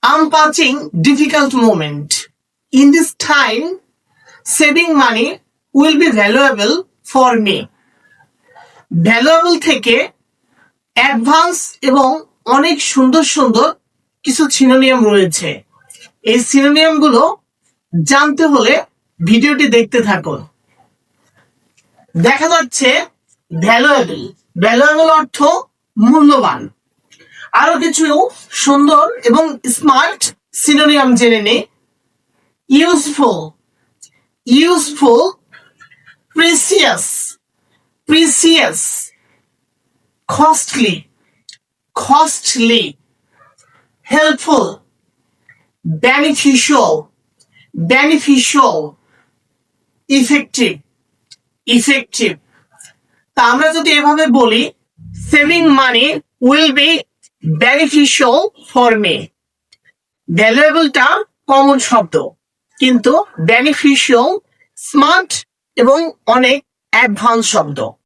I'm passing difficult moment. In this time, saving money will be valuable for me. Valuable থেকে advance এবং অনেক সুন্দর সুন্দর কিছু সিনোনিয়াম রয়েছে। এই সিনোনিয়াম গুলো জানতে হলে ভিডিওটি দেখতে থাকুন। দেখা যাচ্ছে ভ্যালুয়েবল। ভ্যালুয়েবল অর্থ মূল্যবান। আরো কিছু সুন্দর এবং স্মার্ট সিনোনিয়াম জেনে নেই। Useful, useful, precious, precious, costly, costly, helpful, beneficial, beneficial, effective, effective. তা আমরা যদি এভাবে বলি, saving money will be beneficial for me. ভ্যালুয়েবলটা কমন শব্দ, কিন্তু বেনিফিশিয়াল স্মার্ট এবং অনেক অ্যাডভান্স শব্দ।